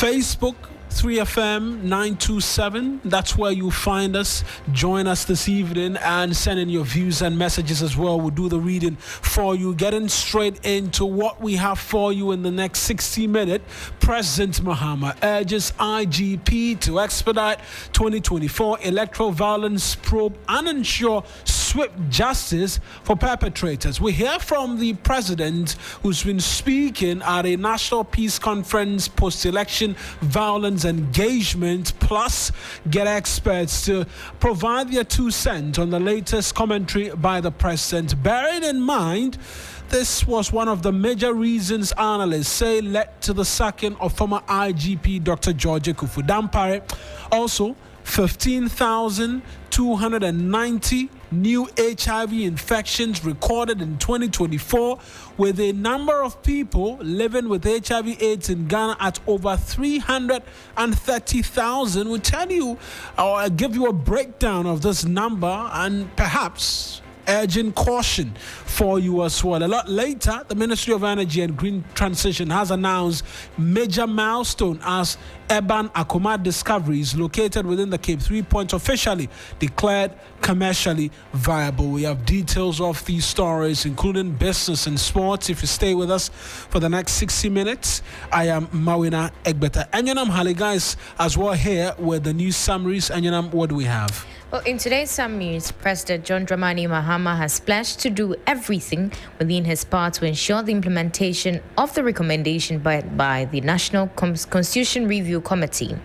Facebook, 3FM 927. That's where you find us. Join us this evening and send in your views and messages as well. We'll do the reading for you. Getting straight into what we have for you in the next 60 minutes. President Mahama urges IGP to expedite 2024 electoral violence probe and ensure swift justice for perpetrators. We hear from the president, who's been speaking at a national peace conference post-election violence engagement, plus get experts to provide their 2 cents on the latest commentary by the president. Bearing in mind, this was one of the major reasons analysts say led to the sacking of former IGP Dr. George Kufu Dampare. Also, 15,290 new HIV infections recorded in 2024, with a number of people living with HIV/AIDS in Ghana at over 330,000. We'll tell you or give you a breakdown of this number and perhaps urging caution for you as well. A lot later, the Ministry of Energy and Green Transition has announced major milestone as Eban Akoma discoveries located within the Cape 3 points officially declared commercially viable. We have details of these stories, including business and sports. If you stay with us for the next 60 minutes, I am MAwuena Egbeta. Anyanam Hali, guys, as well here with the news summaries. Anyanam, what do we have? Well, in today's summaries, President John Dramani Mahama has pledged to do everything within his power to ensure the implementation of the recommendation by the National Constitution Review Committee.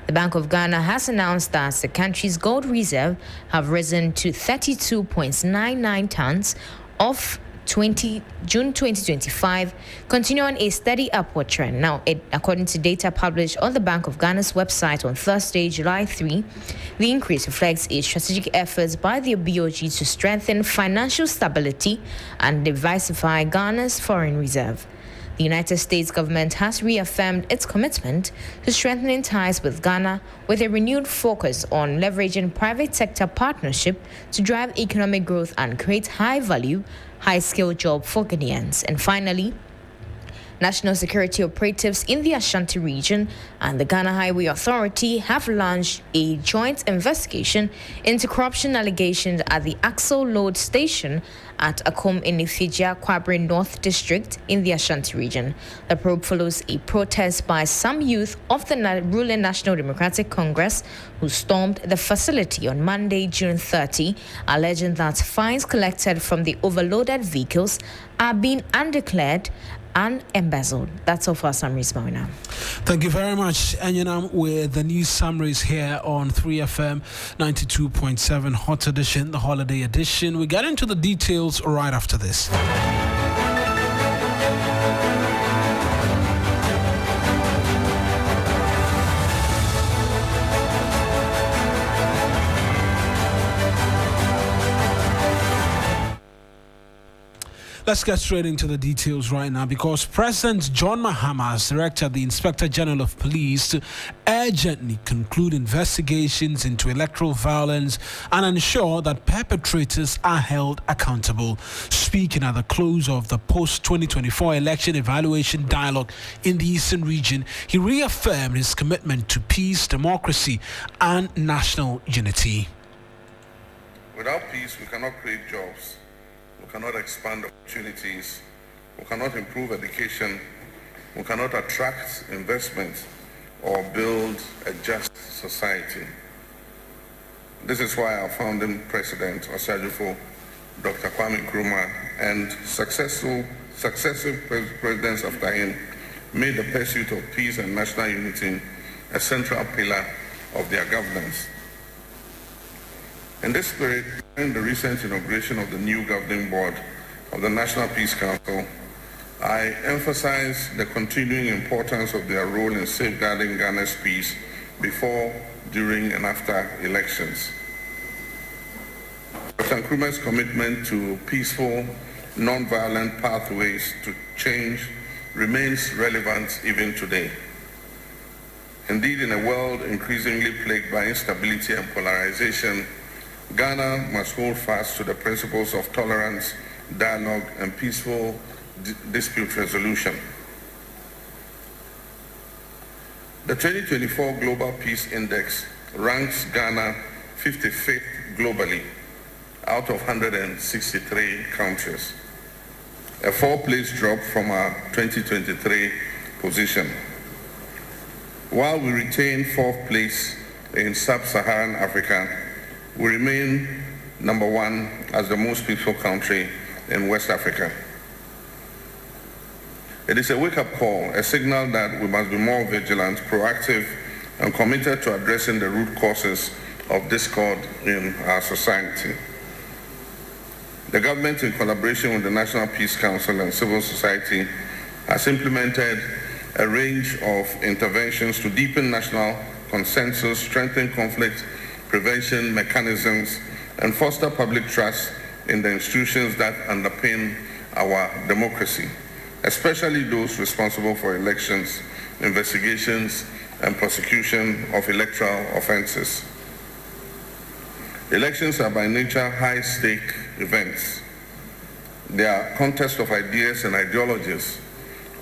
The Bank of Ghana has announced that the country's gold reserve have risen to 32.99 tons of June 2025, continuing a steady upward trend. Now, according to data published on the Bank of Ghana's website on Thursday, July 3, the increase reflects a strategic efforts by the BOG to strengthen financial stability and diversify Ghana's foreign reserve. The United States government has reaffirmed its commitment to strengthening ties with Ghana, with a renewed focus on leveraging private sector partnership to drive economic growth and create high-value, high-skilled jobs for Ghanaians. And finally, national security operatives in the Ashanti region and the Ghana Highway Authority have launched a joint investigation into corruption allegations at the Axle Load Station at Akom in Ifijia, Kwabre North District in the Ashanti region. The probe follows a protest by some youth of the ruling National Democratic Congress who stormed the facility on Monday, June 30, alleging that fines collected from the overloaded vehicles are being undeclared and embezzled. That's all for our summaries, Mawuena. Thank you very much, Anyanam, with the news summaries here on 3FM 92.7 Hot Edition, the holiday edition. We get into the details right after this. Let's get straight into the details right now, because President John Mahama has directed the Inspector General of Police to urgently conclude investigations into electoral violence and ensure that perpetrators are held accountable. Speaking at the close of the post-2024 election evaluation dialogue in the Eastern region, he reaffirmed his commitment to peace, democracy, and national unity. Without peace, we cannot create jobs. We cannot expand opportunities, we cannot improve education, we cannot attract investment or build a just society. This is why our founding president, Osajifo, Dr. Kwame Nkrumah, and successive presidents after him made the pursuit of peace and national unity a central pillar of their governance. In this spirit, during the recent inauguration of the new governing board of the National Peace Council, I emphasize the continuing importance of their role in safeguarding Ghana's peace before, during, and after elections. Dr. Nkrumah's commitment to peaceful, non-violent pathways to change remains relevant even today. Indeed, in a world increasingly plagued by instability and polarization, Ghana must hold fast to the principles of tolerance, dialogue, and peaceful dispute resolution. The 2024 Global Peace Index ranks Ghana 55th globally out of 163 countries, a 4-place drop from our 2023 position. While we retain 4th place in sub-Saharan Africa, we remain number 1 as the most peaceful country in West Africa. It is a wake-up call, a signal that we must be more vigilant, proactive, and committed to addressing the root causes of discord in our society. The government, in collaboration with the National Peace Council and civil society, has implemented a range of interventions to deepen national consensus, strengthen conflict prevention mechanisms, and foster public trust in the institutions that underpin our democracy, especially those responsible for elections, investigations, and prosecution of electoral offenses. Elections are by nature high-stake events. They are contests of ideas and ideologies,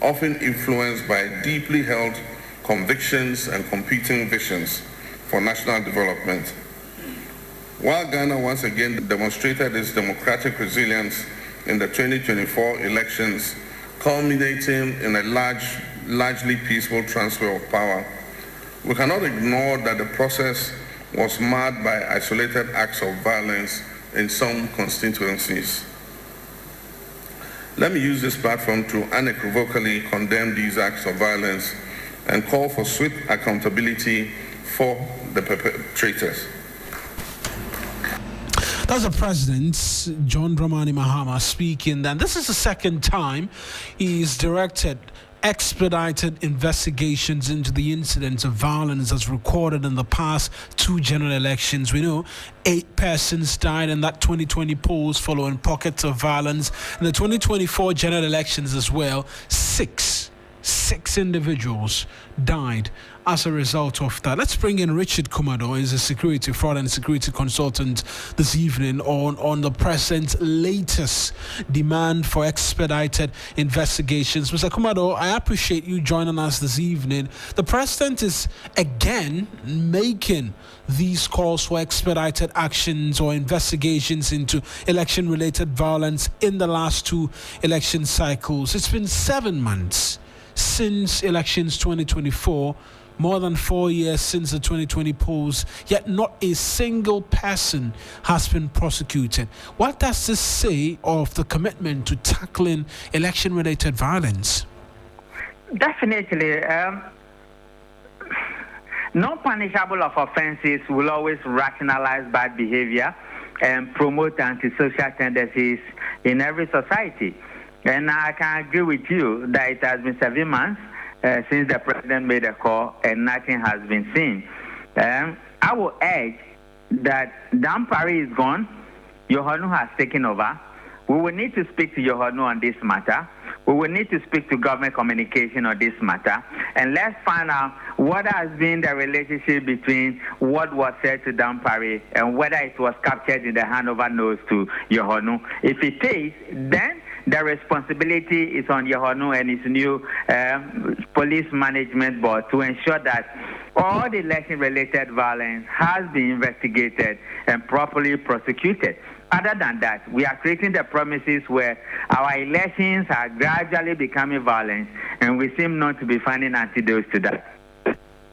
often influenced by deeply held convictions and competing visions for national development. While Ghana once again demonstrated its democratic resilience in the 2024 elections, culminating in a largely peaceful transfer of power, we cannot ignore that the process was marred by isolated acts of violence in some constituencies. Let me use this platform to unequivocally condemn these acts of violence and call for swift accountability for the perpetrators. That's the President, John Dramani Mahama, speaking. And this is the second time he's directed expedited investigations into the incidents of violence as recorded in the past 2 general elections. We know 8 persons died in that 2020 polls following pockets of violence. In the 2024 general elections as well, 6 individuals died as a result of that. Let's bring in Richard Kumado. He's a security fraud and security consultant this evening on the president's latest demand for expedited investigations. Mr. Kumado, I appreciate you joining us this evening. The president is again making these calls for expedited actions or investigations into election-related violence in the last 2 election cycles. It's been 7 months since elections 2024, more than 4 years since the 2020 polls, yet not a single person has been prosecuted. What does this say of the commitment to tackling election-related violence? Definitely. Non-punishable of offenses will always rationalize bad behavior and promote antisocial tendencies in every society. And I can agree with you that it has been 7 months since the president made a call and nothing has been seen. I will urge that Partey is gone. Yohanu has taken over. We will need to speak to Yohanu on this matter. We will need to speak to government communication on this matter. And let's find out what has been the relationship between what was said to Partey and whether it was captured in the handover notes to Yohanu. If it is, then the responsibility is on Yohanu and his new police management board to ensure that all the election-related violence has been investigated and properly prosecuted. Other than that, we are creating the promises where our elections are gradually becoming violent, and we seem not to be finding antidotes to that.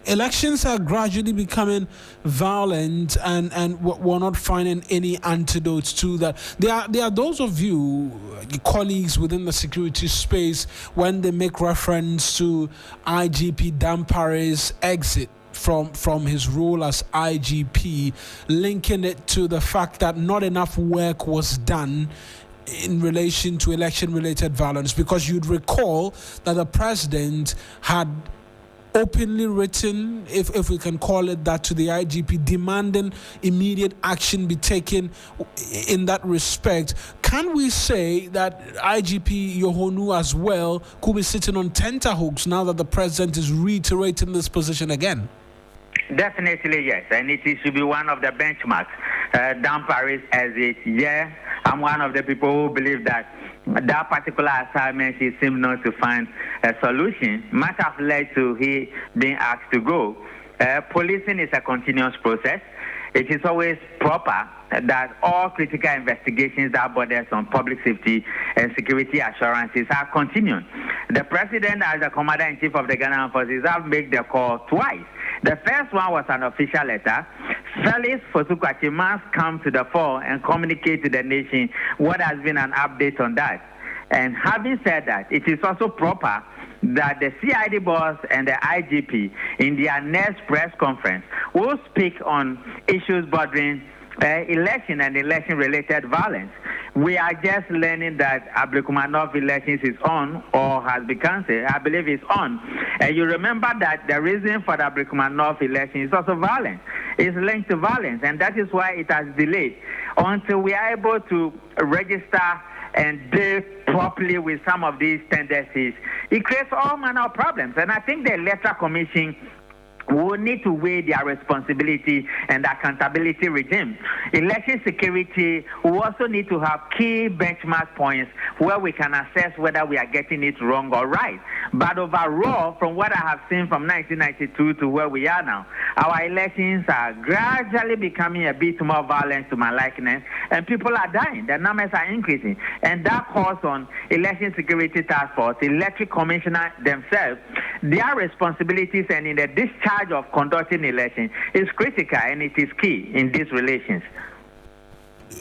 Elections are gradually becoming violent, and we're not finding any antidotes to that. There are those of you, colleagues within the security space, when they make reference to IGP Partey's exit from his role as IGP, linking it to the fact that not enough work was done in relation to election-related violence, because you'd recall that the president had openly written, if we can call it that, to the IGP, demanding immediate action be taken in that respect. Can we say that IGP Yohanu as well could be sitting on tenterhooks now that the president is reiterating this position again? Definitely, yes, and it should be one of the benchmarks. Partey's exit, I'm one of the people who believe that that particular assignment, he seemed not to find a solution, might have led to he being asked to go. Policing is a continuous process. It is always proper that all critical investigations that borders on public safety and security assurances are continuing. The President, as the Commander-in-Chief of the Ghana Armed Forces, have made the call twice. The first one was an official letter. Felix Fosukwati must come to the fore and communicate to the nation what has been an update on that. And having said that, it is also proper that the CID boss and the IGP in their next press conference will speak on issues bordering election and election-related violence. We are just learning that Ablekumanov elections is on or has been cancelled. I believe it's on. And you remember that the reason for the Ablekumanov election is also violence. It's linked to violence, and that is why it has delayed until we are able to register and deal properly with some of these tendencies. It creates all manner of problems, and I think the Electoral Commission will need to weigh their responsibility and accountability regime. Election security will also need to have key benchmark points where we can assess whether we are getting it wrong or right. But overall, from what I have seen from 1992 to where we are now, our elections are gradually becoming a bit more violent to my likeness, and people are dying. The numbers are increasing. And that calls on Election Security Task Force, Electric Commissioner themselves, their responsibilities and in the discharge of conducting elections is critical, and it is key in these relations.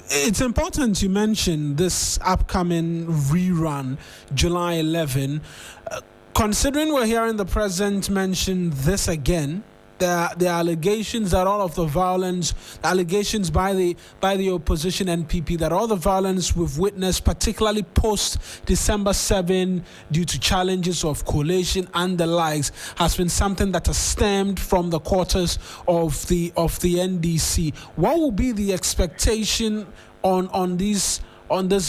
It's important you mention this upcoming rerun, July 11. Considering we're hearing the president mention this again, the allegations that all of the violence, allegations by the opposition NPP, that all the violence we've witnessed, particularly post December 7, due to challenges of coalition and the likes, has been something that has stemmed from the quarters of the NDC. What will be the expectation on this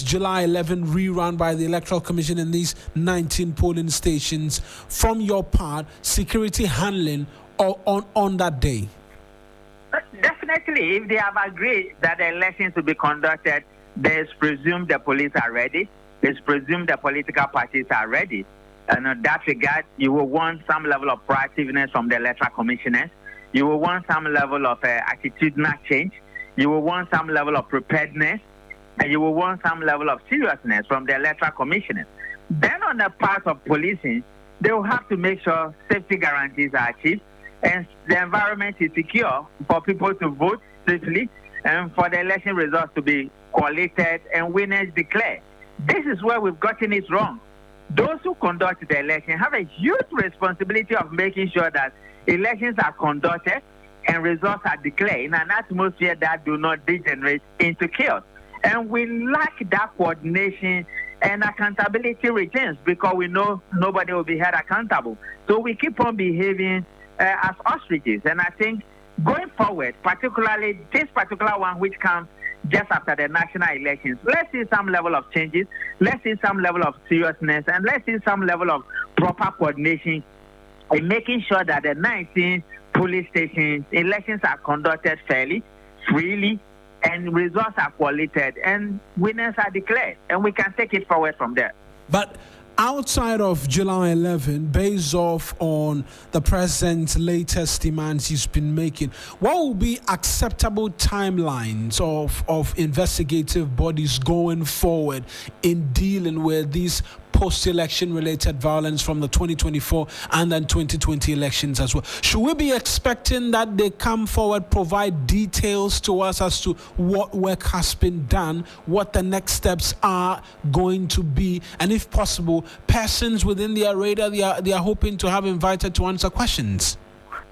July 11 rerun by the Electoral Commission in these 19 polling stations from your part, security handling on that day? Definitely, if they have agreed that the elections will be conducted, there's presumed the police are ready. It's presumed the political parties are ready. And in that regard, you will want some level of proactiveness from the Electoral Commissioners. You will want some level of attitudinal change. You will want some level of preparedness. And you will want some level of seriousness from the Electoral Commissioners. Then on the part of policing, they will have to make sure safety guarantees are achieved and the environment is secure for people to vote safely and for the election results to be collated and winners declared. This is where we've gotten it wrong. Those who conduct the election have a huge responsibility of making sure that elections are conducted and results are declared in an atmosphere that do not degenerate into chaos. And we lack that coordination and accountability regimes because we know nobody will be held accountable. So we keep on behaving as ostriches. And I think going forward, particularly this particular one which comes just after the national elections, let's see some level of changes, let's see some level of seriousness, and let's see some level of proper coordination in making sure that the 19 police stations elections are conducted fairly, freely, and results are collated, and winners are declared, and we can take it forward from there. But outside of July 11, based off on the president's latest demands he's been making, what will be acceptable timelines of investigative bodies going forward in dealing with these post-election related violence from the 2024 and then 2020 elections as well? Should we be expecting that they come forward, provide details to us as to what work has been done, what the next steps are going to be, and if possible, persons within their radar they are hoping to have invited to answer questions?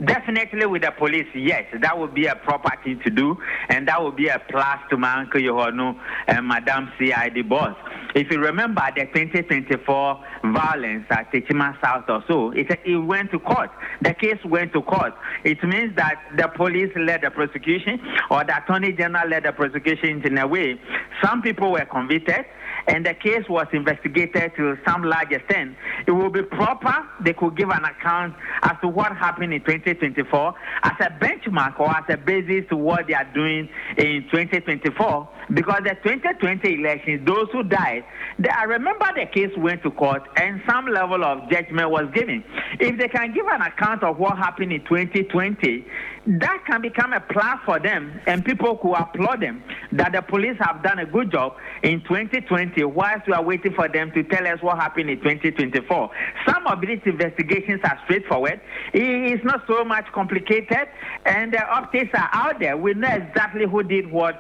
Definitely with the police, yes, that would be a proper thing to do, and that would be a plus to my Uncle Yohonu and Madam CID boss. If you remember the 2024 violence at Techima South or so, it went to court. The case went to court. It means that the police led the prosecution or the Attorney General led the prosecution in a way. Some people were convicted, and the case was investigated to some large extent, it will be proper they could give an account as to what happened in 2024 as a benchmark or as a basis to what they are doing in 2024. Because the 2020 elections, those who died, I remember the case went to court and some level of judgment was given. If they can give an account of what happened in 2020, that can become a plus for them, and people could applaud them that the police have done a good job in 2020 whilst we are waiting for them to tell us what happened in 2024. Some of these investigations are straightforward. It's not so much complicated, and the updates are out there. We know exactly who did what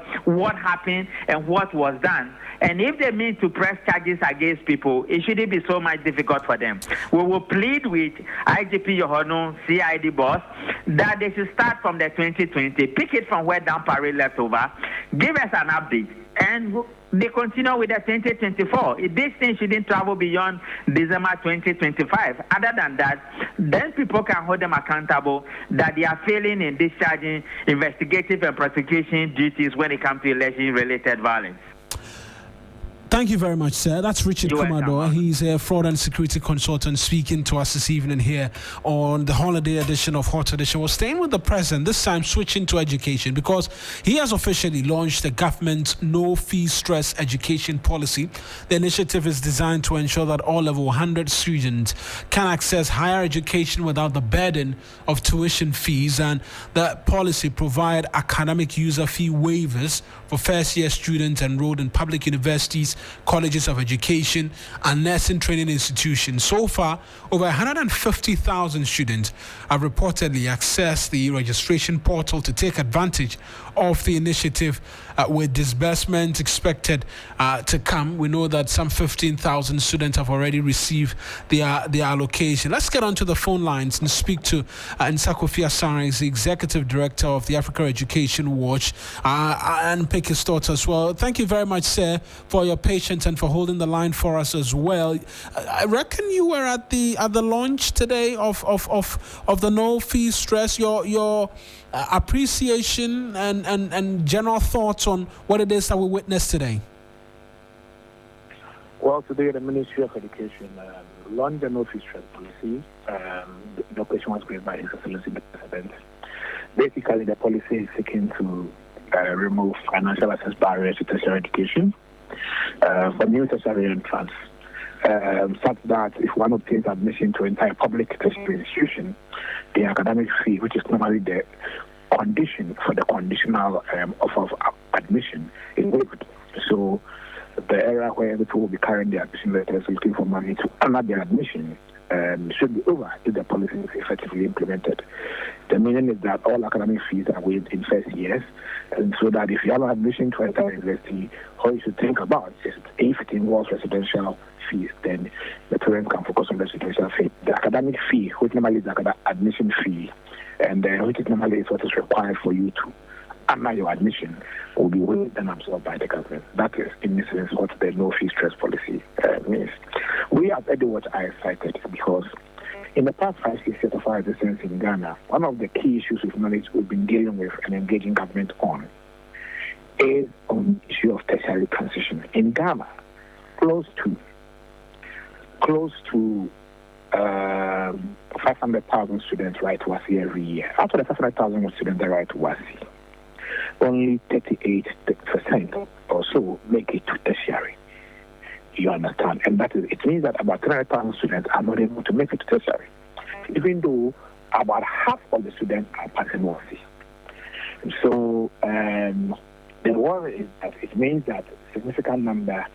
happened, and what was done. And if they mean to press charges against people, it shouldn't be so much difficult for them. We will plead with IGP Yohono, CID boss, that they should start from the 2020, pick it from where Dan Parry left over, give us an update, and they continue with the 2024. This thing shouldn't travel beyond December 2025. Other than that, then people can hold them accountable that they are failing in discharging investigative and prosecution duties when it comes to election-related violence. Thank you very much, sir. That's Richard Kumador. He's a fraud and security consultant speaking to us this evening here on the holiday edition of Hot Edition. We're staying with the president, this time switching to education, because he has officially launched the government's no-fee stress education policy. The initiative is designed to ensure that all level 100 students can access higher education without the burden of tuition fees, and the policy provide academic user fee waivers for first-year students enrolled in public universities, colleges of education, and nursing training institutions. So far, over 150,000 students have reportedly accessed the registration portal to take advantage of the initiative, with disbursement expected to come. We know that some 15,000 students have already received their allocation. Let's get onto the phone lines and speak to Nsakofi Asare, the Executive Director of the Africa Education Watch, and pick his thoughts as well. Thank you very much, sir, for your patience and for holding the line for us as well. I reckon you were at the launch today of the no fee stress. Your appreciation and general thoughts on what it is that we witnessed today. Well, today the Ministry of Education launched the no fee stress policy. The operation was created by His Excellency the President. Basically, the policy is seeking to remove financial access barriers to tertiary education for new tertiary entrants, such that if one obtains admission to entire public tertiary institution, the academic fee, which is normally the condition for the conditional offer of admission, is waived. So the era where people will be carrying their admission letters looking for money to honor their admission should be over if the policy is effectively implemented. The meaning is that all academic fees are waived in first years, and so that if you have an admission to enter university, all you should think about is if it involves residential fees, then the parents can focus on the residential fee. The academic fee, which normally is the admission fee, and which is normally is what is required for you to honor your admission, will be waived and absorbed by the government. That is, in essence, what the no-fee stress policy means. We at EduWatch are excited because in the past 5 years of our existence in Ghana, one of the key issues we've been dealing with and engaging government on is on the issue of tertiary transition. In Ghana, close to 500,000 students write to WASI every year. Out of the 500,000 students that write to WASI, only 38% or so make it to tertiary. You understand? And that is, it means that about 300,000 students are not able to make it to tertiary, even though about half of the students are passing WASI. So the worry is that it means that a significant number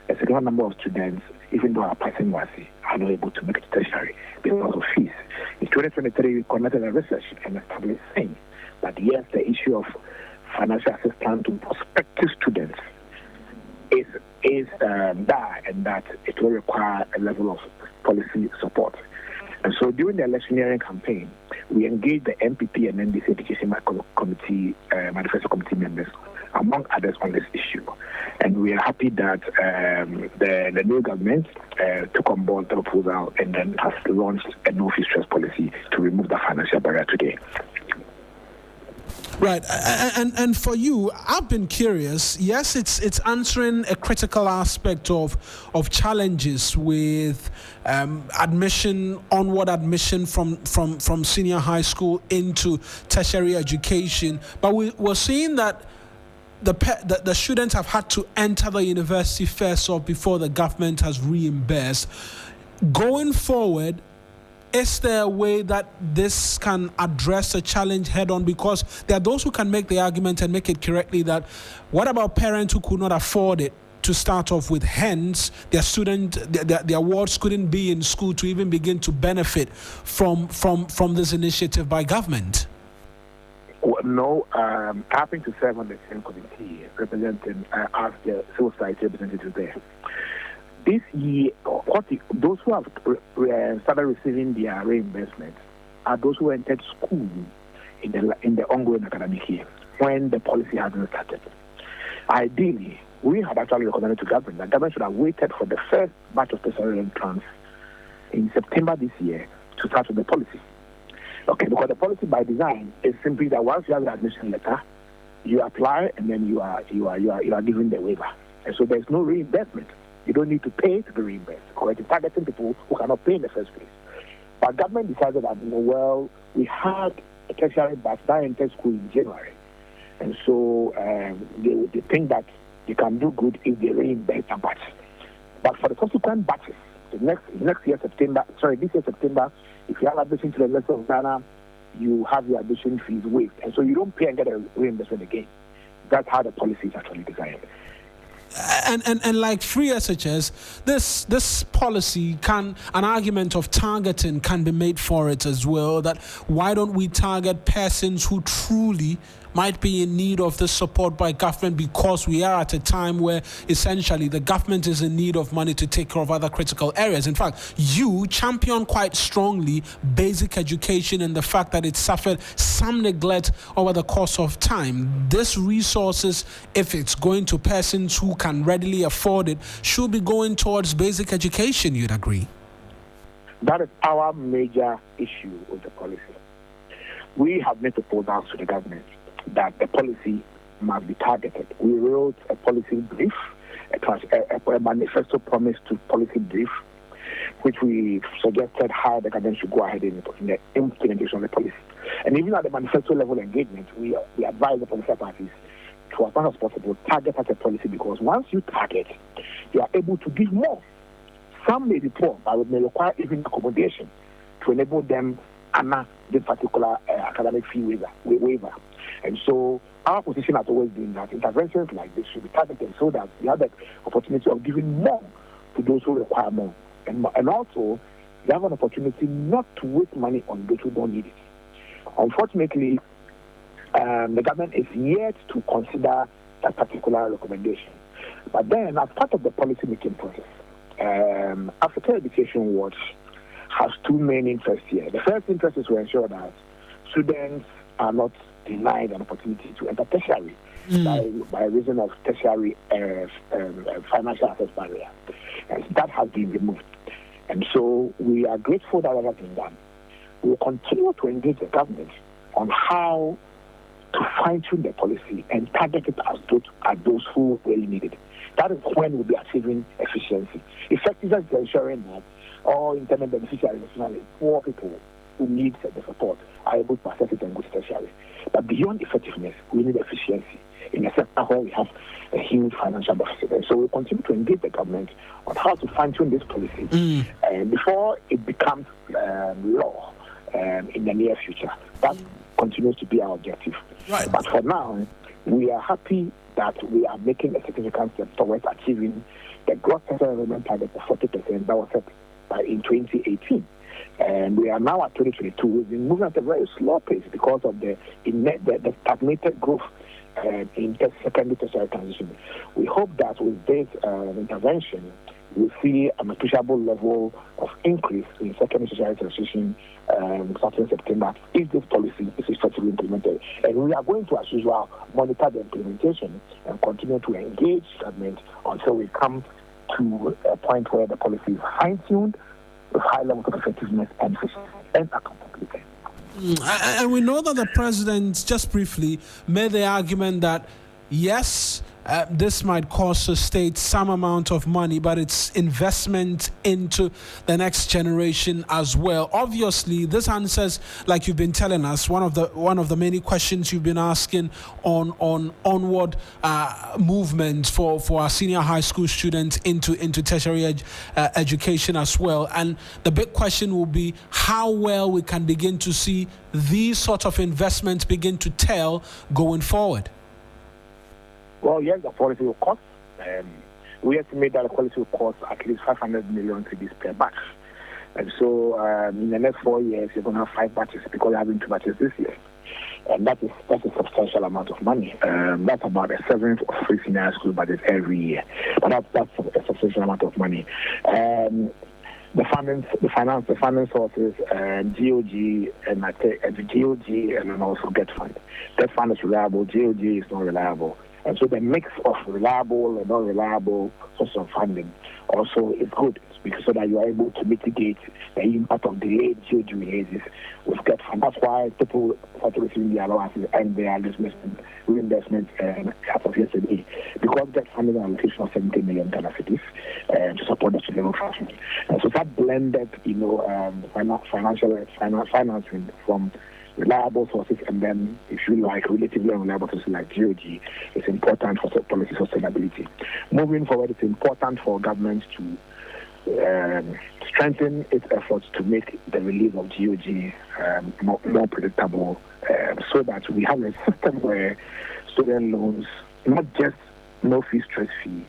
of students, even though are passing WASI, are not able to make it to tertiary because of fees. In 2023, we conducted a research and established saying that yes, the issue of financial assistance to prospective students is there, and that it will require a level of policy support. And so during the electioneering campaign, we engaged the MPP and NDC Education Committee, Manifesto Committee members, among others, on this issue. And we are happy that the new government took on board the proposal and then has launched a no-fee stress policy to remove the financial barrier today. Right, and for you, I've been curious. Yes, it's answering a critical aspect of challenges with onward admission from senior high school into tertiary education. But we're seeing that the students have had to enter the university first off before the government has reimbursed. Going forward, is there a way that this can address the challenge head on? Because there are those who can make the argument and make it correctly that what about parents who could not afford it to start off with? Hence, their wards couldn't be in school to even begin to benefit from this initiative by government. Well, no, having to serve on the same committee representing as the civil society representative there. This year, those who have started receiving their reimbursement are those who entered school in the ongoing academic year when the policy hasn't started. Ideally, we had actually recommended to government that government should have waited for the first batch of tertiary entrants in September this year to start with the policy. Okay, because the policy by design is simply that once you have the admission letter, you apply and then you are given the waiver, and so there's no reimbursement. You don't need to pay to be reimbursed. Correct? It's targeting people who cannot pay in the first place. But government decided that, well, we had a tertiary batch that entered school in January. And so they think that they can do good if they reimburse a batch. But for the subsequent batches, this year September, if you have admission to the University of Ghana, you have your admission fees waived. And so you don't pay and get a reimbursement again. That's how the policy is actually designed. And like free SHS, this policy an argument of targeting can be made for it as well. That why don't we target persons who truly might be in need of this support by government, because we are at a time where essentially the government is in need of money to take care of other critical areas. In fact, you champion quite strongly basic education and the fact that it suffered some neglect over the course of time. This resources, if it's going to persons who can readily afford it, should be going towards basic education, you'd agree? That is our major issue with the policy. We have made proposals to the government that the policy must be targeted. We wrote a policy brief, a manifesto promise to policy brief, which we suggested how the government should go ahead in the implementation of the policy. And even at the manifesto level engagement, we advise the political parties to, as much as possible, target as a policy, because once you target, you are able to give more. Some may be poor, but it may require even accommodation to enable them under this particular academic fee waiver. And so our position has always been that interventions like this should be targeted so that we have the opportunity of giving more to those who require more. And also, we have an opportunity not to waste money on those who don't need it. Unfortunately, the government is yet to consider that particular recommendation. But then, as part of the policy-making process, African Education Watch has two main interests here. The first interest is to ensure that students are not denied an opportunity to enter tertiary by reason of tertiary financial access barrier. And that has been removed. And so we are grateful that has been done. We will continue to engage the government on how to fine-tune the policy and target it at those who really need it. That is when we'll be achieving efficiency. Effectiveness is ensuring that all intended beneficiaries, especially poor people who need the support, are able to access it and go to tertiary. But beyond effectiveness, we need efficiency in a sector where we have a huge financial deficit. And so we'll continue to engage the government on how to fine-tune this policy before it becomes law in the near future. That continues to be our objective. Right. But for now, we are happy that we are making a significant step towards achieving the gross personal enrollment target of 40% that was set in 2018. And we are now at 2022. We've been moving at a very slow pace because of the stagnated growth in secondary tertiary transition. We hope that with this intervention, we'll see an appreciable level of increase in secondary tertiary transition starting September if this policy is effectively implemented. And we are going to, as usual, monitor the implementation and continue to engage government until we come to a point where the policy is fine-tuned with high levels of effectiveness and accountability. And we know that the president, just briefly, made the argument that, yes, this might cost the state some amount of money, but it's investment into the next generation as well. Obviously, this answers, like you've been telling us, one of the many questions you've been asking on onward movement for our senior high school students into tertiary education as well. And the big question will be how well we can begin to see these sort of investments begin to tell going forward. Well, yes, the policy will cost. We estimate that the policy will cost at least 500 million cedis per batch. And so in the next 4 years, you're going to have 5 batches because you're having 2 batches this year. And that's a substantial amount of money. That's about a seventh of 3 senior school budgets every year. But that's a substantial amount of money. The funding sources, GOG and GOG and then also GET Fund. GET Fund is reliable, GOG is not reliable. And so the mix of reliable and non-reliable source of funding also is good because so that you are able to mitigate the impact of delayed GOG releases with GET Fund. That's why people started receiving the allowances and their reinvestment as of yesterday. Because GET Fund is an allocation of 70 million Ghana cedis to support the student function. And so that blended, financing from reliable sources and then, if you like, relatively unreliable sources like GOG is important for policy sustainability. Moving forward, it's important for government to strengthen its efforts to make the release of GOG more predictable so that we have a system where student loans, not just no fee, stress fee,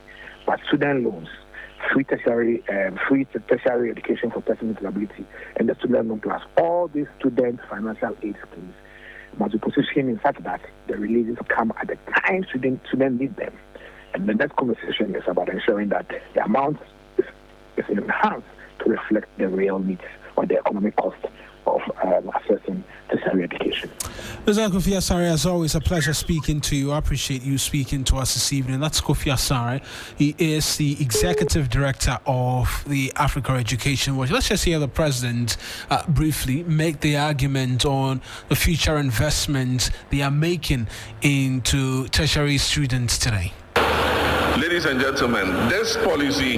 but student loans, free tertiary education for persons with disability, and the student loan plus. All these student financial aid schemes must be positioned in such that the releases come at the time students need them. And the next conversation is about ensuring that the amount is enhanced to reflect the real needs or the economic cost of accessing tertiary education. Mr. Kofi Asare, as always, a pleasure speaking to you. I appreciate you speaking to us this evening. That's Kofi Asare. He is the Executive Director of the Africa Education Watch. Let's just hear the President briefly make the argument on the future investments they are making into tertiary students today. Ladies and gentlemen, this policy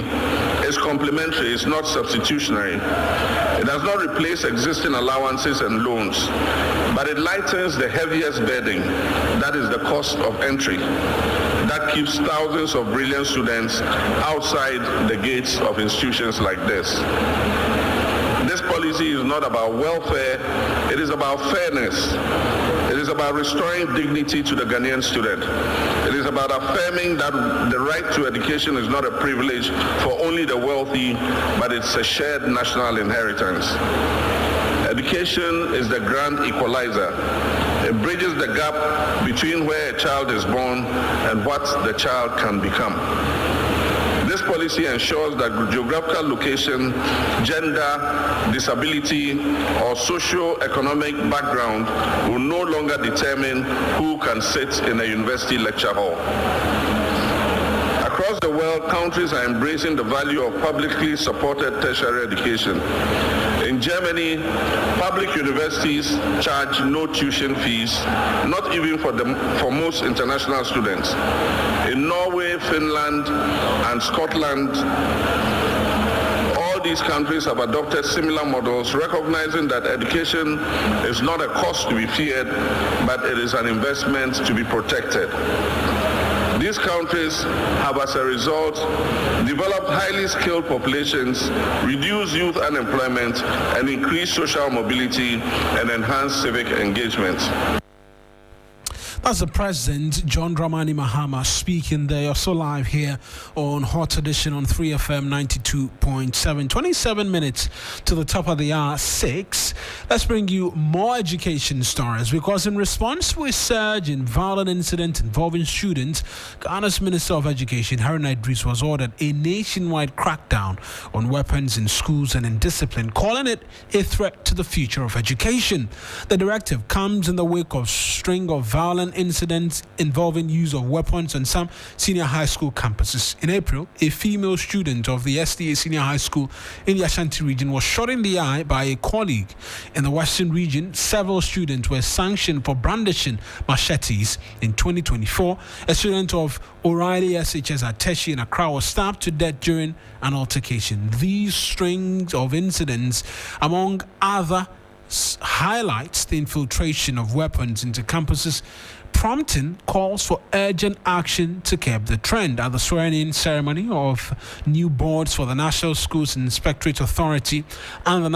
is complementary, it's not substitutionary. It does not replace existing allowances and loans, but it lightens the heaviest burden, that is the cost of entry, that keeps thousands of brilliant students outside the gates of institutions like this. This policy is not about welfare, it is about fairness. It is about restoring dignity to the Ghanaian student. It is about affirming that the right to education is not a privilege for only the wealthy, but it's a shared national inheritance. Education is the grand equalizer. It bridges the gap between where a child is born and what the child can become. This policy ensures that geographical location, gender, disability, or socio-economic background will no longer determine who can sit in a university lecture hall. Across the world, countries are embracing the value of publicly supported tertiary education. In Germany, public universities charge no tuition fees, not even for most international students. In Norway, Finland, and Scotland, all these countries have adopted similar models, recognizing that education is not a cost to be feared, but it is an investment to be protected. These countries have, as a result, developed highly skilled populations, reduced youth unemployment, and increased social mobility and enhanced civic engagement. That's the President, John Dramani Mahama, speaking there. You're so live here on Hot Edition on 3FM 92.7. 27 minutes to the top of the hour, 6. Let's bring you more education stories, because in response to a surge in violent incidents involving students, Ghana's Minister of Education, Haruna Idris, was ordered a nationwide crackdown on weapons in schools and in discipline, calling it a threat to the future of education. The directive comes in the wake of string of violent incidents involving use of weapons on some senior high school campuses. In April, a female student of the SDA Senior High School in the Ashanti region was shot in the eye by a colleague. In the Western region, several students were sanctioned for brandishing machetes. In 2024, a student of O'Reilly SHS at Teshi in Accra was stabbed to death during an altercation. These strings of incidents, among other, highlights the infiltration of weapons into campuses, prompting calls for urgent action to curb the trend. At the swearing-in ceremony of new boards for the National Schools Inspectorate Authority and the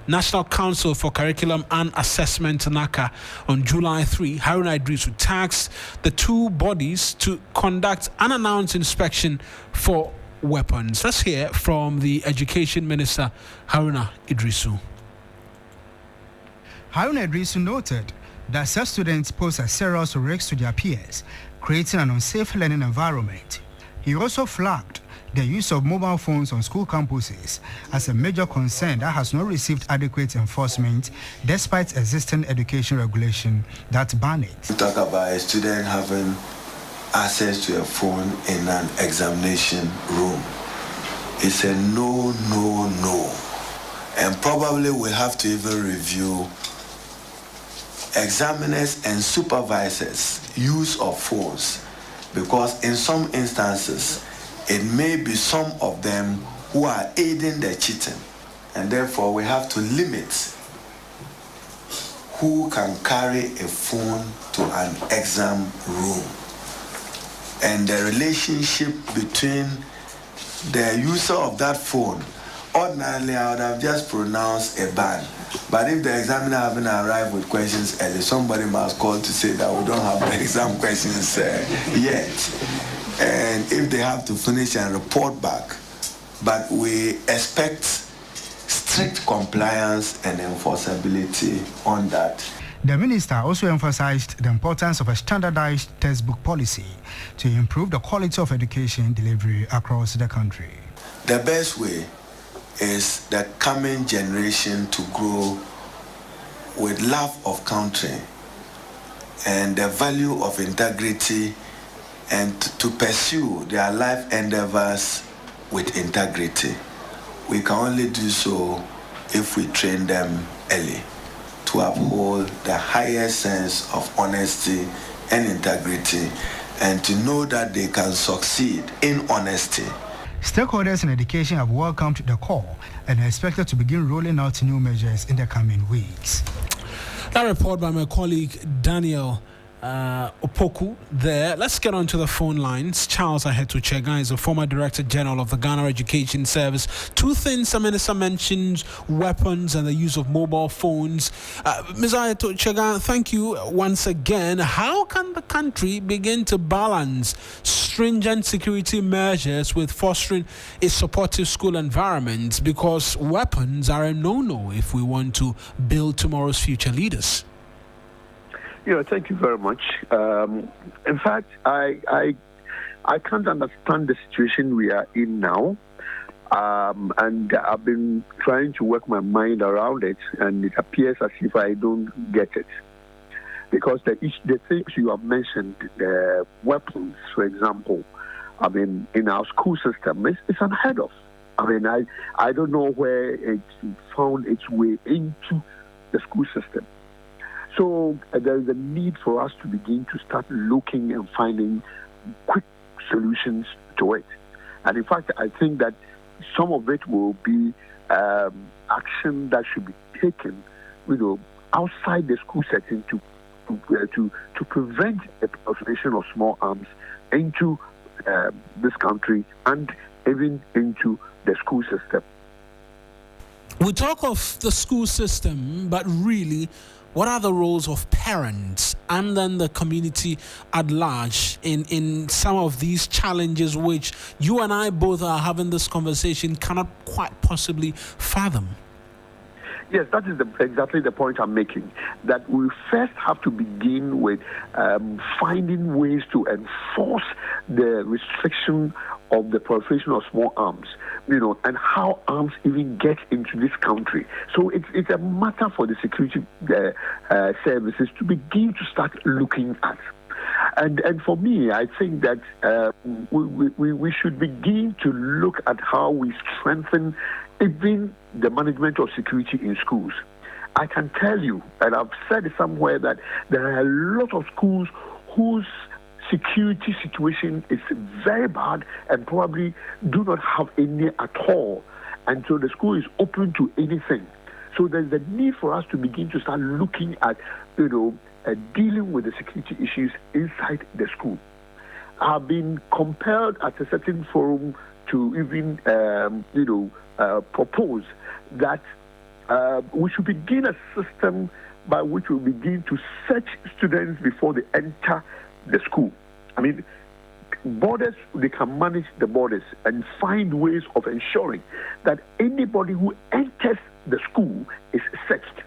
National Council for Curriculum and Assessment, NACA, on July 3, MAwuena Egbeta tasked the two bodies to conduct unannounced inspection for weapons. Let's hear from the Education Minister, MAwuena Egbeta. MAwuena Egbeta noted that such students pose a serious risk to their peers, creating an unsafe learning environment. He also flagged the use of mobile phones on school campuses as a major concern that has not received adequate enforcement despite existing education regulation that ban it. We talk about a student having access to a phone in an examination room. It's a no. And probably we have to even review examiners and supervisors' use of phones, because in some instances it may be some of them who are aiding the cheating, and therefore we have to limit who can carry a phone to an exam room. And the relationship between the user of that phone, ordinarily I would have just pronounced a ban. But if the examiner haven't arrived with questions early, somebody must call to say that we don't have the exam questions yet. And if they have to finish and report back, but we expect strict compliance and enforceability on that. The minister also emphasized the importance of a standardized textbook policy to improve the quality of education delivery across the country. The best way is the coming generation to grow with love of country and the value of integrity, and to pursue their life endeavors with integrity. We can only do so if we train them early to uphold the highest sense of honesty and integrity, and to know that they can succeed in honesty. Stakeholders in education have welcomed the call and are expected to begin rolling out new measures in the coming weeks. That report by my colleague Daniel Opoku there. Let's get on to the phone lines. Charles Ahetu-Chega is the former Director General of the Ghana Education Service. Two things the minister mentions: weapons and the use of mobile phones. Ms. Ahetu-Chega, thank you once again. How can the country begin to balance stringent security measures with fostering a supportive school environment? Because weapons are a no-no if we want to build tomorrow's future leaders. Yeah, thank you very much. In fact, I can't understand the situation we are in now, and I've been trying to work my mind around it, and it appears as if I don't get it. Because the things you have mentioned, the weapons, for example, I mean, in our school system, it's unheard of. I mean, I don't know where it found its way into the school system. So there is a need for us to begin to start looking and finding quick solutions to it. And in fact, I think that some of it will be action that should be taken, outside the school setting to prevent the proliferation of small arms into this country and even into the school system. We talk of the school system, but really, what are the roles of parents and then the community at large in some of these challenges which you and I both are having this conversation cannot quite possibly fathom? Yes, that is exactly the point I'm making, that we first have to begin with finding ways to enforce the restriction of the proliferation of small arms, and how arms even get into this country. So it's a matter for the security services to begin to start looking at. And for me, I think that we should begin to look at how we strengthen even the management of security in schools. I can tell you, and I've said it somewhere, that there are a lot of schools whose security situation is very bad and probably do not have any at all. And so the school is open to anything. So there's a need for us to begin to start looking at, dealing with the security issues inside the school. I've been compelled at a certain forum to even, propose that we should begin a system by which we begin to search students before they enter the school. I mean, borders, they can manage the borders and find ways of ensuring that anybody who enters the school is searched.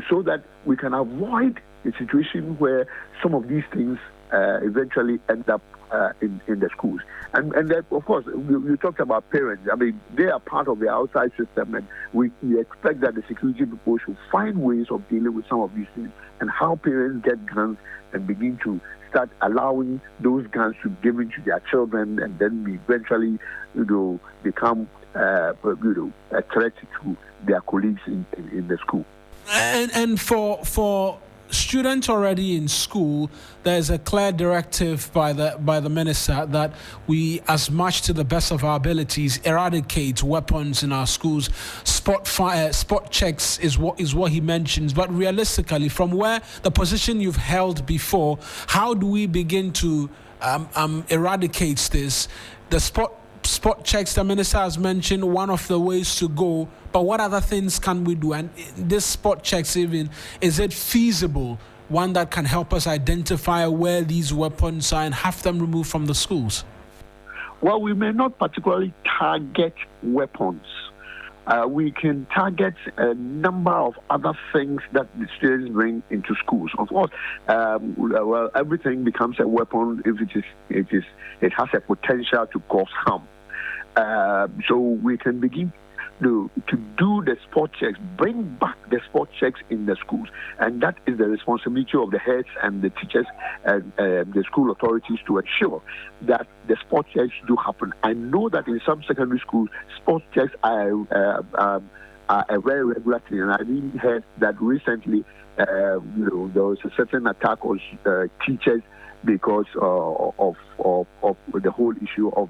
So that we can avoid a situation where some of these things eventually end up in the schools. And then, of course, you talked about parents. I mean, they are part of the outside system, and we expect that the security people should find ways of dealing with some of these things, and how parents get guns and begin to start allowing those guns to give into their children, and then eventually, become a threat to their colleagues in the school. And for students already in school, there's a clear directive by the minister that we, as much to the best of our abilities, eradicate weapons in our schools. Spot checks is what he mentions. But realistically, from where the position you've held before, how do we begin to eradicate this? The spot checks the minister has mentioned, one of the ways to go, but what other things can we do? And this spot checks, even, is it feasible, one that can help us identify where these weapons are and have them removed from the schools? Well, we may not particularly target weapons. We can target a number of other things that the students bring into schools. Of course, everything becomes a weapon if it has a potential to cause harm. So we can begin to do the spot checks, bring back the spot checks in the schools, and that is the responsibility of the heads and the teachers and the school authorities to ensure that the spot checks do happen. I know that in some secondary schools, spot checks are a very regular thing, and I even heard that recently there was a certain attack on teachers because of the whole issue of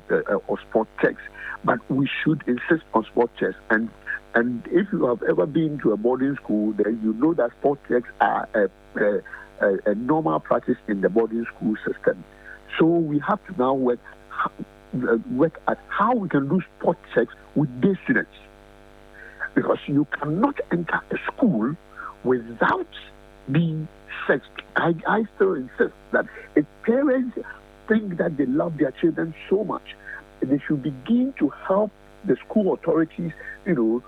spot checks. But we should insist on spot checks. And if you have ever been to a boarding school, then you know that spot checks are a normal practice in the boarding school system. So we have to now work at how we can do spot checks with day students. Because you cannot enter a school without being searched. I still insist that if parents think that they love their children so much, they should begin to help the school authorities, to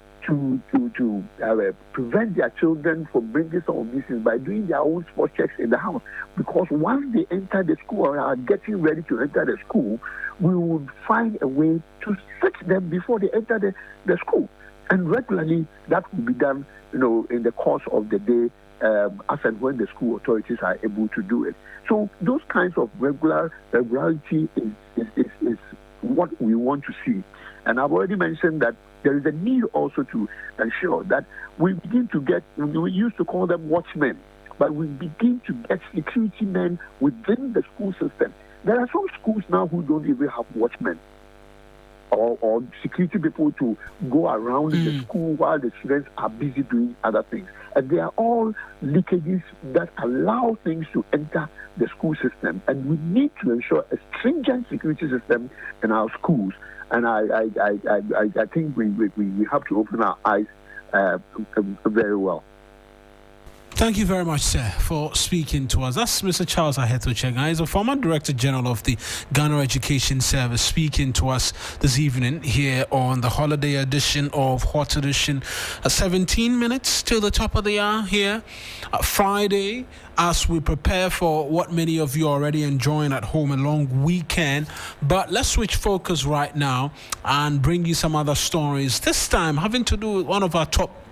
prevent their children from bringing some of these things by doing their own spot checks in the house. Because once they enter the school or are getting ready to enter the school, we would find a way to search them before they enter the school. And regularly, that will be done, in the course of the day, as and when the school authorities are able to do it. So those kinds of regularity is what we want to see. And I've already mentioned that there is a need also to ensure that we begin to get, we used to call them watchmen, but we begin to get security men within the school system. There are some schools now who don't even have watchmen or security people to go around the school while the students are busy doing other things. And they are all leakages that allow things to enter the school system. And we need to ensure a stringent security system in our schools. And I think we have to open our eyes very well. Thank you very much, sir, for speaking to us. That's Mr. Charles Ahetochega. He's a former Director General of the Ghana Education Service, speaking to us this evening here on the holiday edition of Hot Edition. 17 minutes till the top of the hour here, Friday, as we prepare for what many of you are already enjoying at home, a long weekend. But let's switch focus right now and bring you some other stories, this time having to do with one of our top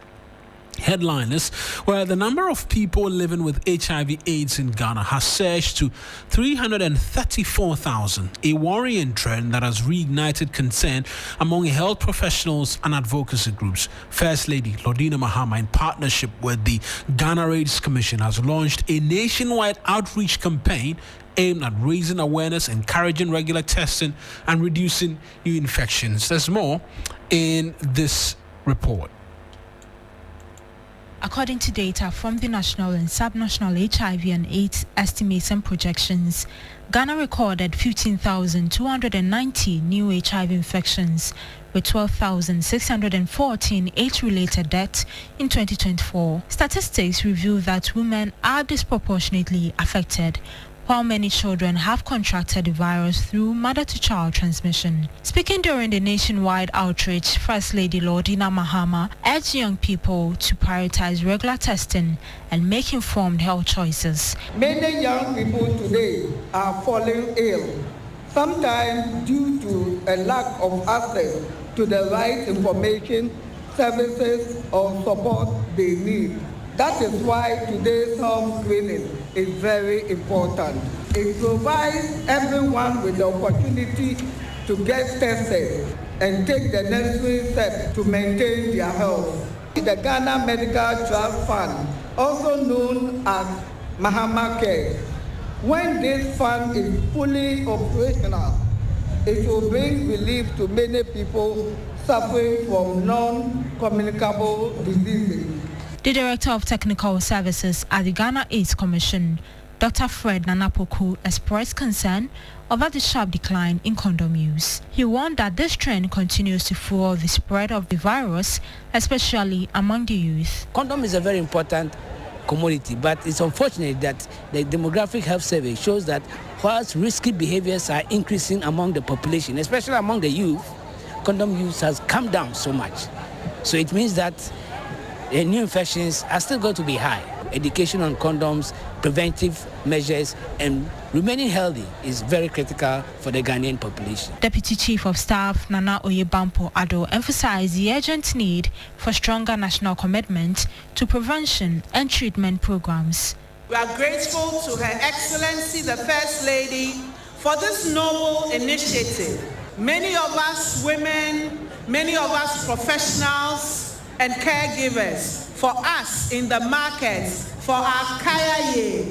headliners, where the number of people living with HIV/AIDS in Ghana has surged to 334,000, a worrying trend that has reignited concern among health professionals and advocacy groups. First Lady Lordina Mahama, in partnership with the Ghana AIDS Commission, has launched a nationwide outreach campaign aimed at raising awareness, encouraging regular testing, and reducing new infections. There's more in this report. According to data from the national and subnational HIV and AIDS estimates and projections, Ghana recorded 15,290 new HIV infections, with 12,614 AIDS-related deaths in 2024. Statistics reveal that women are disproportionately affected, while many children have contracted the virus through mother-to-child transmission. Speaking during the nationwide outreach, First Lady Lordina Mahama urged young people to prioritize regular testing and make informed health choices. Many young people today are falling ill, sometimes due to a lack of access to the right information, services, or support they need. That is why today's home screening is very important. It provides everyone with the opportunity to get tested and take the necessary steps to maintain their health. The Ghana Medical Trust Fund, also known as Mahama Care, when this fund is fully operational, it will bring relief to many people suffering from non-communicable diseases. The Director of Technical Services at the Ghana AIDS Commission, Dr. Fred Nanapoku, expressed concern over the sharp decline in condom use. He warned that this trend continues to fuel the spread of the virus, especially among the youth. Condom is a very important commodity, but it's unfortunate that the demographic health survey shows that whilst risky behaviors are increasing among the population, especially among the youth, condom use has come down so much. So it means that new infections are still going to be high. Education on condoms, preventive measures, and remaining healthy is very critical for the Ghanaian population. Deputy Chief of Staff Nana Oyebampo Ado emphasized the urgent need for stronger national commitment to prevention and treatment programs. We are grateful to Her Excellency the First Lady for this noble initiative. Many of us women, many of us professionals and caregivers, for us in the markets, for our kaya,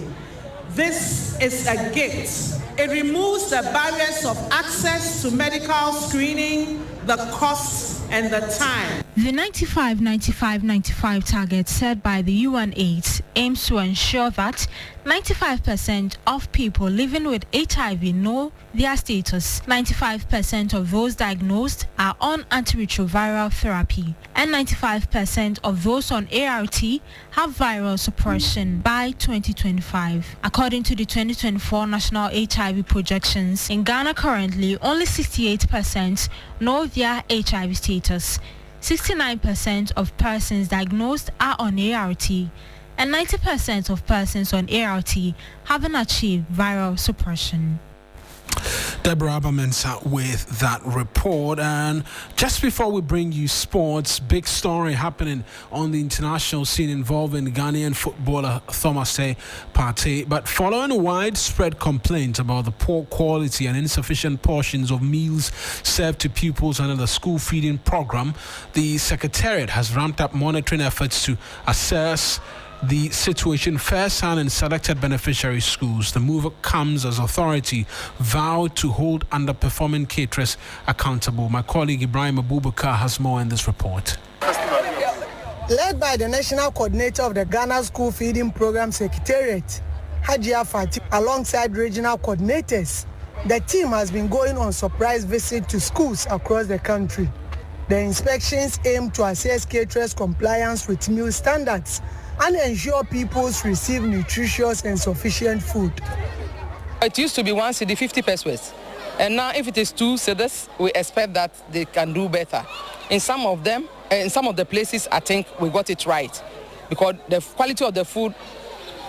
this is a gift. It removes the barriers of access to medical screening, the costs, and the time. The 95-95-95 target set by the UN-AIDS aims to ensure that 95% of people living with HIV know their status. 95% of those diagnosed are on antiretroviral therapy, and 95% of those on ART have viral suppression by 2025. According to the 2024 National HIV projections, in Ghana currently, only 68% know their HIV status. 69% of persons diagnosed are on ART, and 90% of persons on ART haven't achieved viral suppression. Deborah Abamensa with that report. And just before we bring you sports, big story happening on the international scene involving Ghanaian footballer Thomas Partey. But following widespread complaints about the poor quality and insufficient portions of meals served to pupils under the school feeding program, the Secretariat has ramped up monitoring efforts to assess the situation firsthand in selected beneficiary schools. The move comes as authority vowed to hold underperforming caterers accountable. My colleague Ibrahim Abubakar has more in this report. Led by the National Coordinator of the Ghana School Feeding Program Secretariat, Hajia Fatih, alongside regional coordinators, the team has been going on surprise visits to schools across the country. The inspections aim to assess caterers' compliance with meal standards and ensure peoples receive nutritious and sufficient food. It used to be 1 cedi 50 pesos, and now if it is 2 cedis, we expect that they can do better. In some of the places, I think we got it right, because the quality of the food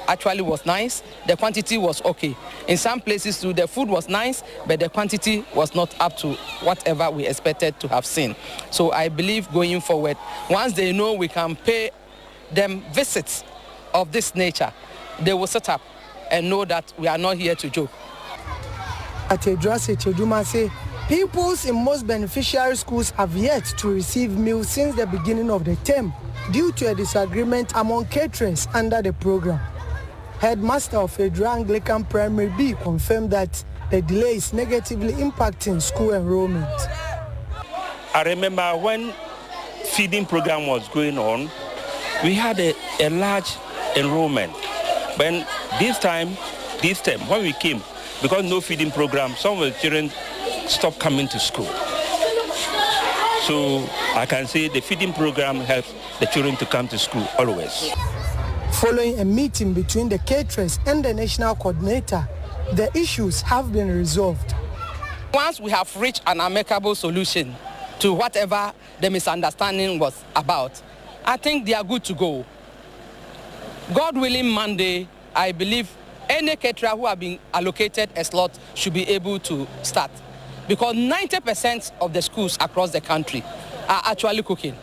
actually was nice, the quantity was okay. In some places too, the food was nice, but the quantity was not up to whatever we expected to have seen. So I believe going forward, once they know we can pay them visits of this nature, they will set up and know that we are not here to joke. Atedrase Cheduma say, pupils in most beneficiary schools have yet to receive meals since the beginning of the term due to a disagreement among caterers under the program. Headmaster of Federal Anglican Primary B confirmed that the delay is negatively impacting school enrollment. I remember when feeding program was going on, we had a large enrollment. But this term, when we came, because no feeding program, some of the children stopped coming to school. So I can say the feeding program helps the children to come to school always. Following a meeting between the caterers and the national coordinator, the issues have been resolved. Once we have reached an amicable solution to whatever the misunderstanding was about, I think they are good to go. God willing, Monday, I believe any caterer who have been allocated a slot should be able to start, because 90% of the schools across the country are actually cooking.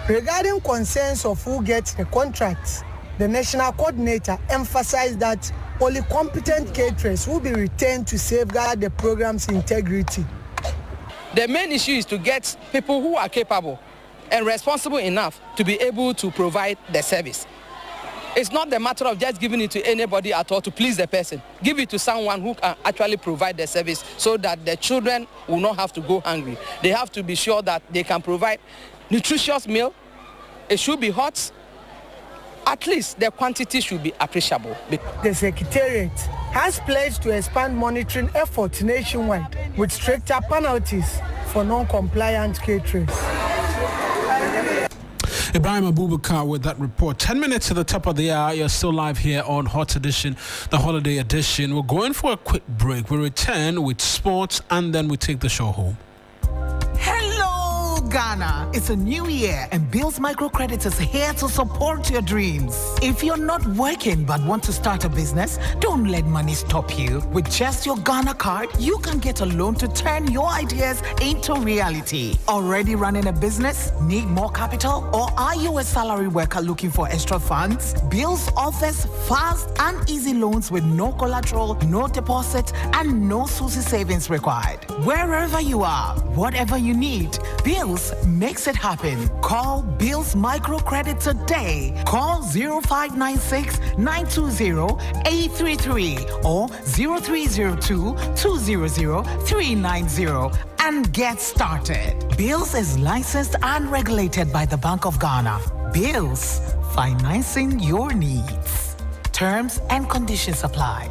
Regarding concerns of who gets the contracts, the national coordinator emphasized that only competent caterers will be retained to safeguard the program's integrity. The main issue is to get people who are capable and responsible enough to be able to provide the service. It's not the matter of just giving it to anybody at all to please the person. Give it to someone who can actually provide the service so that the children will not have to go hungry. They have to be sure that they can provide nutritious meal. It should be hot. At least the quantity should be appreciable. The Secretariat has pledged to expand monitoring efforts nationwide with stricter penalties for non-compliant caterers. Ibrahim Abubakar with that report. 10 minutes to the top of the hour. You're still live here on Hot Edition, the holiday edition. We're going for a quick break. We return with sports and then we take the show home. Hello, Ghana. It's a new year and Bill's Microcredit is here to support your dreams. If you're not working but want to start a business, don't let money stop you. With just your Ghana card, you can get a loan to turn your ideas into reality. Already running a business? Need more capital? Or are you a salary worker looking for extra funds? Bill's offers fast and easy loans with no collateral, no deposit, and no SUSI savings required. Wherever you are, whatever you need, Bills makes it happen. Call Bills Microcredit today. Call 0596 920 833 or 0302 200 390 and get started. Bills is licensed and regulated by the Bank of Ghana. Bills, financing your needs. Terms and conditions apply.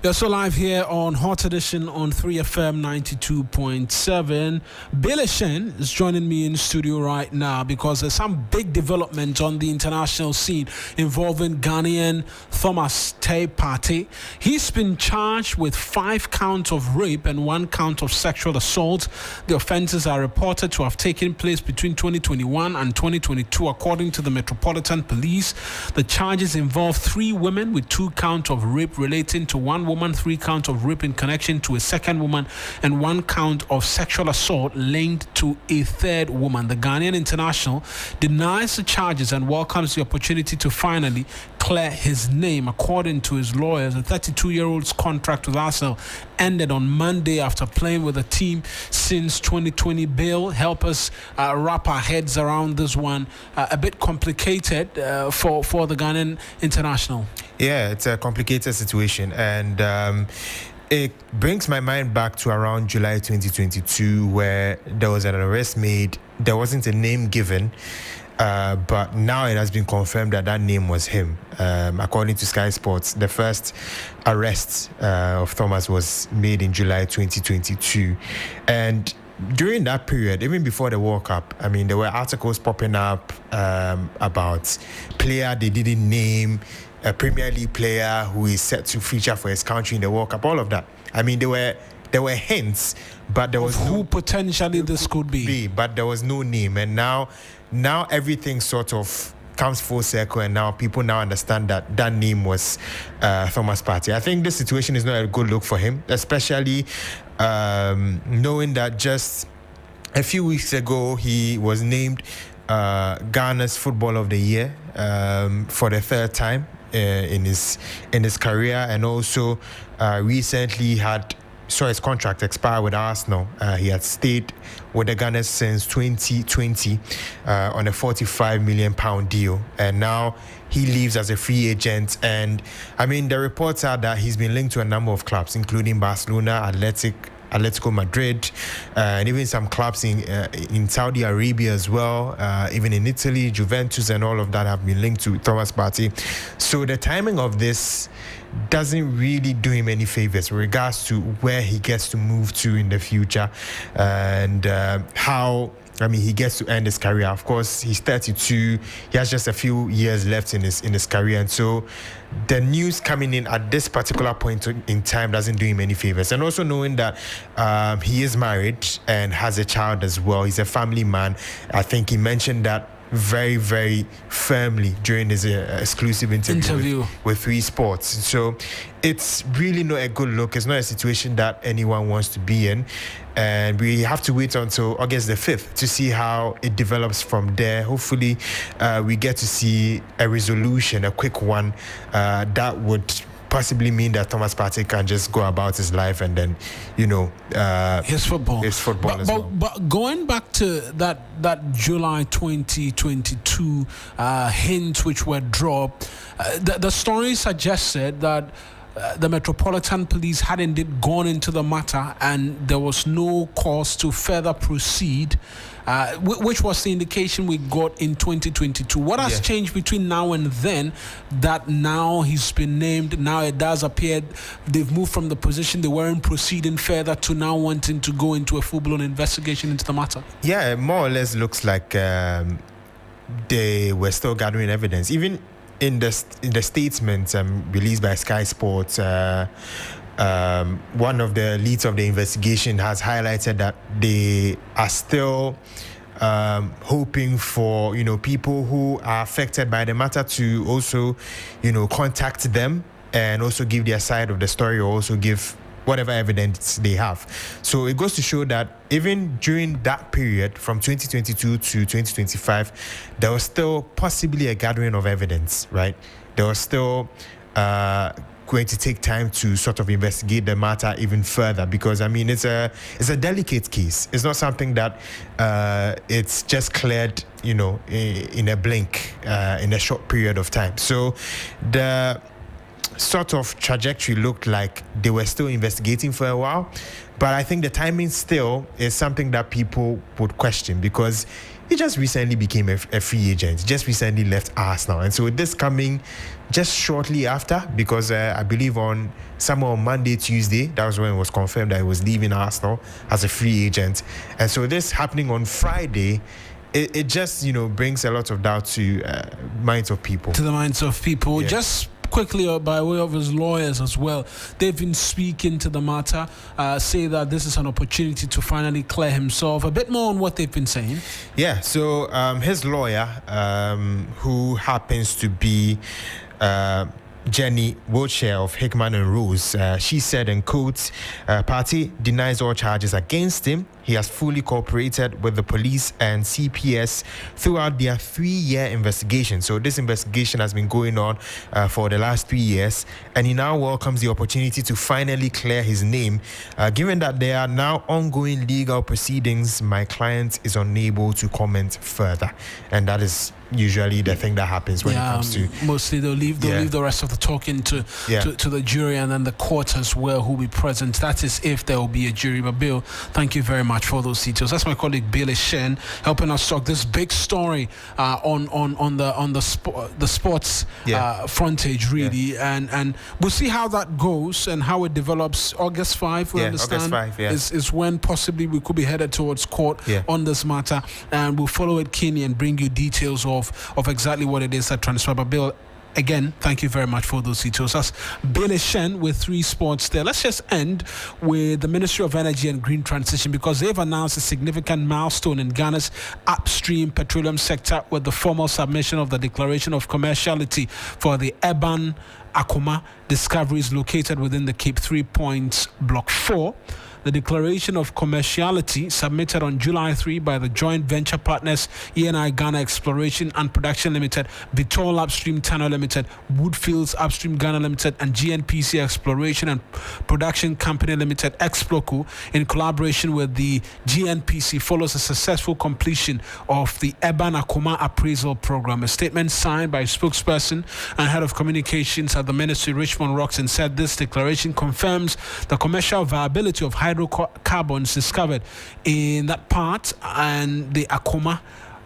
You're so live here on Hot Edition on 3FM 92.7. Billy Shen is joining me in studio right now because there's some big development on the international scene involving Ghanaian Thomas Partey. He's been charged with 5 counts of rape and 1 count of sexual assault. The offenses are reported to have taken place between 2021 and 2022, according to the Metropolitan Police. The charges involve 3 women with 2 counts of rape relating to 1 woman, 3 counts of rape in connection to a second woman, and 1 count of sexual assault linked to a third woman. The Ghanaian international denies the charges and welcomes the opportunity to finally clear his name. According to his lawyers, the 32-year-old's contract with Arsenal ended on Monday after playing with the team since 2020. Bill, help us wrap our heads around this one. A bit complicated for the Ghanaian international. Yeah, it's a complicated situation, and It brings my mind back to around July 2022, where there was an arrest made. There wasn't a name given, but now it has been confirmed that name was him. According to Sky Sports, the first arrest of Thomas was made in July 2022. And during that period, even before the World Cup, I mean, there were articles popping up about player they didn't name, a Premier League player who is set to feature for his country in the World Cup, all of that. I mean, there were hints, but there was who potentially this could be. But there was no name. And now everything sort of comes full circle, and now people now understand that name was Thomas Partey. I think this situation is not a good look for him, especially knowing that just a few weeks ago he was named Ghana's Footballer of the Year for the third time in his career, and also recently saw his contract expire with Arsenal. He had stayed with the Gunners since 2020 on a £45 million deal, and now he leaves as a free agent. And I mean, the reports are that he's been linked to a number of clubs, including Barcelona, Atletico Madrid, and even some clubs in Saudi Arabia as well, even in Italy, Juventus, and all of that have been linked to Thomas Partey. So the timing of this doesn't really do him any favors with regards to where he gets to move to in the future, and how he gets to end his career. Of course, he's 32. He has just a few years left in his career, and so the news coming in at this particular point in time doesn't do him any favors. And also knowing that he is married and has a child as well. He's a family man. I think he mentioned that very, very firmly during his exclusive interview with 3 Sports. So it's really not a good look. It's not a situation that anyone wants to be in. And we have to wait until August the 5th to see how it develops from there. Hopefully, we get to see a resolution, a quick one, that would possibly mean that Thomas Partey can just go about his life and then, his football as well. But going back to that July 2022 hints which were dropped, the story suggested that the Metropolitan Police had indeed gone into the matter and there was no cause to further proceed, which was the indication we got in 2022. What has changed between now and then that now he's been named, now it does appear they've moved from the position they weren't proceeding further to now wanting to go into a full-blown investigation into the matter? Yeah, it more or less looks like they were still gathering evidence. Even in the statement released by Sky Sports, one of the leads of the investigation has highlighted that they are still hoping for people who are affected by the matter to also contact them and also give their side of the story, or also give whatever evidence they have. So it goes to show that even during that period from 2022 to 2025, there was still possibly a gathering of evidence, right? There was still going to take time to sort of investigate the matter even further, because it's a delicate case. It's not something that it's just cleared in a blink, in a short period of time. So the sort of trajectory looked like they were still investigating for a while, but I think the timing still is something that people would question, because he just recently became a free agent, just recently left Arsenal, and so with this coming just shortly after, because I believe on Monday, Tuesday, that was when it was confirmed that he was leaving Arsenal as a free agent, and so this happening on Friday, it just brings a lot of doubt to minds of people. To the minds of people. Yeah. Just quickly, by way of his lawyers as well, they've been speaking to the matter, say that this is an opportunity to finally clear himself. A bit more on what they've been saying. Yeah, so his lawyer, who happens to be Jenny Wiltshire of Hickman and Rose, she said, in quotes, Partey denies all charges against him. he has fully cooperated with the police and CPS throughout their 3-year investigation. So this investigation has been going on for the last 3 years, and he now welcomes the opportunity to finally clear his name. Given that there are now ongoing legal proceedings, my client is unable to comment further, and that is usually the thing that happens when it comes to mostly they'll leave the rest of the talking to the jury, and then the court as well who will be present. That is if there will be a jury. But Bill, thank you very much for those details. That's my colleague Bill Shen helping us talk this big story on the sports frontage really, and we'll see how that goes and how it develops. August 5, we understand, August 5, is when possibly we could be headed towards court on this matter, and we'll follow it keenly and bring you details of exactly what it is that transpired. But Bill, again, thank you very much for those details. That's Billy Shen with 3 Sports there. Let's just end with the Ministry of Energy and Green Transition, because they've announced a significant milestone in Ghana's upstream petroleum sector with the formal submission of the Declaration of Commerciality for the Eban Akoma discoveries located within the Cape 3 Points Block 4. The Declaration of Commerciality, submitted on July 3 by the joint venture partners ENI Ghana Exploration and Production Limited, Vitol Upstream Tano Limited, Woodfields Upstream Ghana Limited, and GNPC Exploration and Production Company Limited, Exploco, in collaboration with the GNPC, follows a successful completion of the Eban Akoma appraisal program. A statement signed by spokesperson and head of communications at the Ministry, Richmond Roxon, said this declaration confirms the commercial viability of hydrocarbons discovered in that part and the Akoma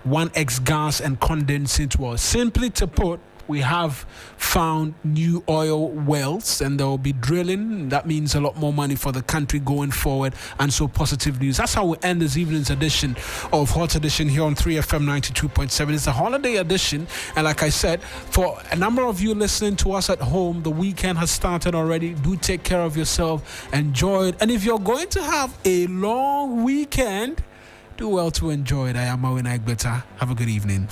1X gas and condensate wells. Simply to put, we have found new oil wells and there will be drilling. That means a lot more money for the country going forward, and so positive news. That's how we end this evening's edition of Hot Edition here on 3FM 92.7. It's a holiday edition, and like I said, for a number of you listening to us at home, the weekend has started already. Do take care of yourself, enjoy it, and if you're going to have a long weekend, do well to enjoy it. I am MAwuena Egbeta. Have a good evening.